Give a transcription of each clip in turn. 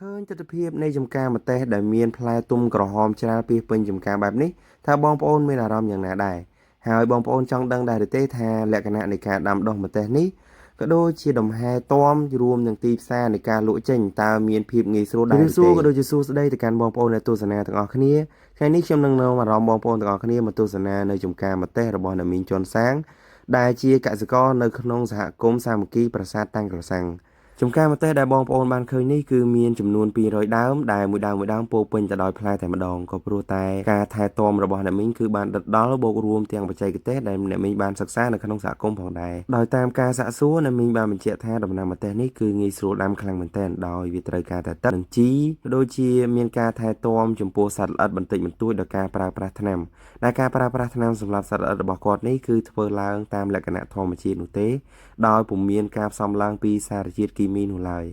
ឃើញទស្សនវិជ្ជានៃចំការម្ទេសដែលមានផ្លែទុំក្រហមច្រើនពីពេញចំការបែបនេះថាបងប្អូនមានអារម្មណ៍យ៉ាងណាដែរហើយបងប្អូនចង់ដឹងដែរឬទេថាលក្ខណៈនៃការដាំដុះម្ទេសនេះក៏ដូចជាដំណើរទាំរួមនឹងទីផ្សារនៃការលក់ចេញតើមានភាពងាយស្រួលដែរឬទេក៏ដូចជាសួស្តីទៅកាន់បងប្អូនអ្នកទស្សនាទាំងអស់គ្នាថ្ងៃនេះខ្ញុំនឹងនាំអារម្មណ៍បងប្អូនទាំងអស់គ្នាមកទស្សនានៅចំការម្ទេសរបស់អ្នកមីងជន់សាងដែលជាកសិករនៅក្នុងសហគមន៍សាមគ្គីប្រាសាទតាំងក្រសាំងចំការម្ទេសដែលបងប្អូនបានឃើញនេះគឺមានចំនួន200ដើមដែលមួយដើមពោពេញទៅដោយផ្លែតែម្ដងក៏ព្រោះតែការថែទាំរបស់អ្នកមីងគឺបានដិតដល់បូករួមទាំងបច្ចេកទេសដែលអ្នកមីងបានសិក្សានៅក្នុងសហគមន៍ផងដែរដោយតាមការសាកសួរអ្នកមីងបានបញ្ជាក់ថាដំណាំម្ទេសនេះគឺងាយស្រួលដាំខ្លាំងមែនទែនដោយវាត្រូវការតែទឹកនិងជីក៏ដូចជាមានការថែទាំចំពោះសត្វល្អិតបន្តិចបន្តួចដោយការប្រើប្រាស់ថ្នាំដែលការប្រើប្រាស់ថ្នាំសម្រាប់សត្វល្អិតរបស់គាត់នេះគឺធ្វើឡើងតាមលក្ខណៈធម្មជាតិនោះទេដោយពុំមានការផ្សំឡើងពីសារជាតិគីមីនោះឡើយ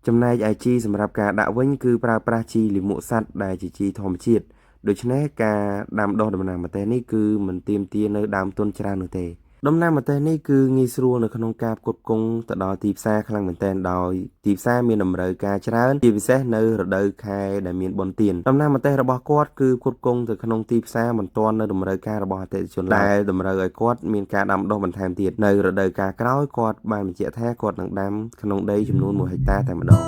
ចំណែកឯជីសម្រាប់ការដាក់វិញគឺប្រើប្រាស់ជីលាមកសត្វដែលជាជីធម្មជាតិដូច្នេះការដាំដុះដំណាំម្ទេសនេះគឺមិនទាមទារនៅដើមទុនច្រើននោះទេដំណាំម្ទេសនេះគឺងាយស្រួលនៅក្នុងការផ្គត់ផ្គង់ទៅដល់ទីផ្សារខ្លាំងមែនទែនដោយទីផ្សារមានតម្រូវការច្រើនជាពិសេសនៅរដូវខែដែលមានបុណ្យទានដំណាំម្ទេសរបស់គាត់គឺផ្គត់ផ្គង់ទៅក្នុងទីផ្សារមិនទាន់នៅតម្រូវការរបស់អតិថិជនដែលតម្រូវឲ្យគាត់មានការដាំដុះបន្ថែមទៀតនៅរដូវកាលក្រោយគាត់បានបញ្ជាក់ថាគាត់នឹងដាំក្នុងដីចំនួន1ហិកតាតែម្ដង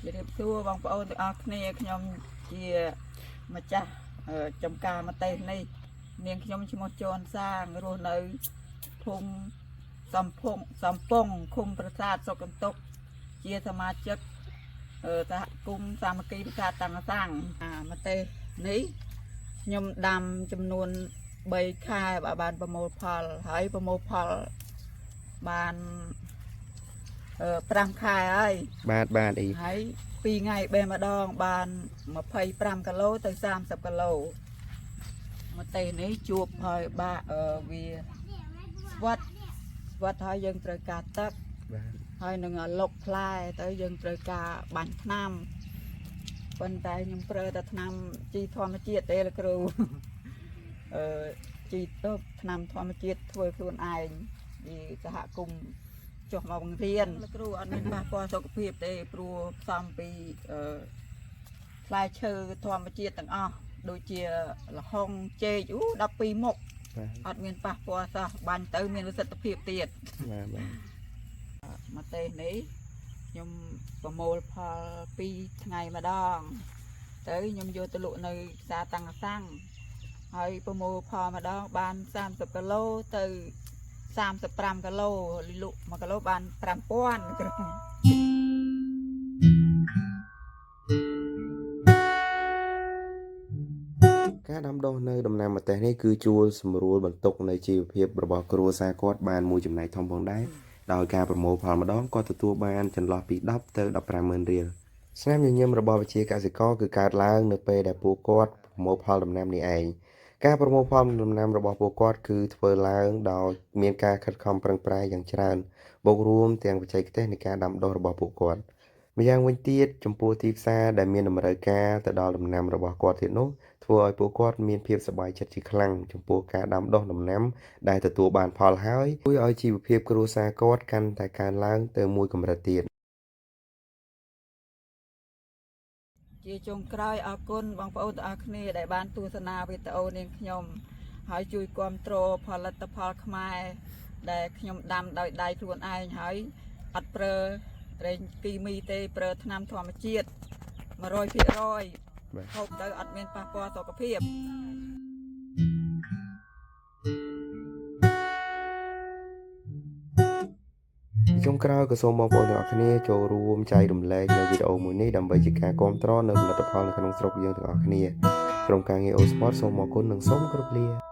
ជំរាបសួរបងប្អូនទាំងអស់គ្នាខ្ញុំជាម្ចាស់ចំការម្ទេសនេះនាងខ្ញុំឈ្មោះជន់សាងរស់នៅភូមិសំពងឃុំប្រាសាទសុកកន្ទុកជាសមាជិកសហគមន៍សាមគ្គីប្រាសាទតាំងសាំងម្ទេសនេះខ្ញុំដាំចំនួន3ខែបានប្រមូលផលហើយប្រមូលផលបាន5ខែហើយបាទអីហើយ2ថ្ងៃបេះម្ដងបាន25គីឡូទៅ30គីឡូម្ទេសនេះជួបហើយបាក់វាស្វិតហើយយើងត្រូវការទឹកហើយនឹងលុកផ្លែទៅយើងត្រូវការបាញ់ថ្នាំប៉ុន្តែខ្ញុំប្រើតែថ្នាំជីធម្មជាតិទេលោកគ្រូជីទៅថ្នាំធម្មជាតិធ្វើខ្លួនឯងពីសហគមន៍ចុះមកបង្រៀនលោកគ្រូអត់មានប៉ះពាល់សុខភាពទេព្រោះផ្សំពីផ្លែឈើធម្មជាតិទាំងអស់ដូចជាល្ហុងចេក12មុខអត់មានប៉ះពាល់សោះបាញ់ទៅមានប្រសិទ្ធភាពទៀតម្ទេសនេះខ្ញុំប្រមូលផល2ថ្ងៃម្ដងទៅខ្ញុំយកទៅលក់នៅផ្សារតាំងសាំងហើយប្រមូលផលម្ដងបាន30គីឡូទៅ35គីឡូលក់1គីឡូបាន5000គ្រូការដាំដុះនៅដំណាំម្ទេសនេះគឺជួលសម្រួលបន្ទុកនៃជីវភាពរបស់គ្រួសារគាត់បានមួយចំណែកធំផងដែរដោយការប្រមូលផលម្ដងគាត់ទទួលបានចន្លោះពី10ទៅ150000រៀលស្នាមញញឹមរបស់វិជាកសិករគឺកើតឡើងនៅពេលដែលពួកគាត់ប្រមូលផលដំណាំនេះឯងការប្រមូលផលដំណាំរបស់ពួកគាត់គឺធ្វើឡើងដោយមានការខិតខំប្រឹងប្រែងយ៉ាងច្រើនបូករួមទាំងបច្ចេកទេសនៃការដាំដុះរបស់ពួកគាត់ម្យ៉ាងវិញទៀតចំពោះទីផ្សារដែលមានតម្រូវការទៅដល់ដំណាំរបស់គាត់ទៀតនោះធ្វើឲ្យពួកគាត់មានភាពសប្បាយចិត្តជាខ្លាំងចំពោះការដាំដុះដំណាំដែលទទួលបានផលហើយជួយឲ្យជីវភាពគ្រួសារគាត់កាន់តែកើនឡើងទៅមួយកម្រិតទៀតជាចុងក្រោយអរគុណបងប្អូនទាំងអស់គ្នាដែលបានទស្សនាវីដេអូនាងខ្ញុំហើយជួយគាំទ្រផលិតផលខ្មែរដែលខ្ញុំដាំដោយដៃខ្លួនឯងហើយអត់ប្រើប្រេងគីមីទេប្រើថ្នាំធម្មជាតិ100%ហូបទៅអត់មានប៉ះពាល់សុខភាពចុងក្រោយក៏សូមបងប្អូនទាំងអស់គ្នាចូលរួមចែករំលែកនៅវីដេអូមួយនេះដើម្បីជាការគាំទ្រនៅផលិតផលនៅក្នុងស្រុកយើងទាំងអស់គ្នាក្រុមការងារអូស្ពតសូមអរគុណនិងសូមគោរពលា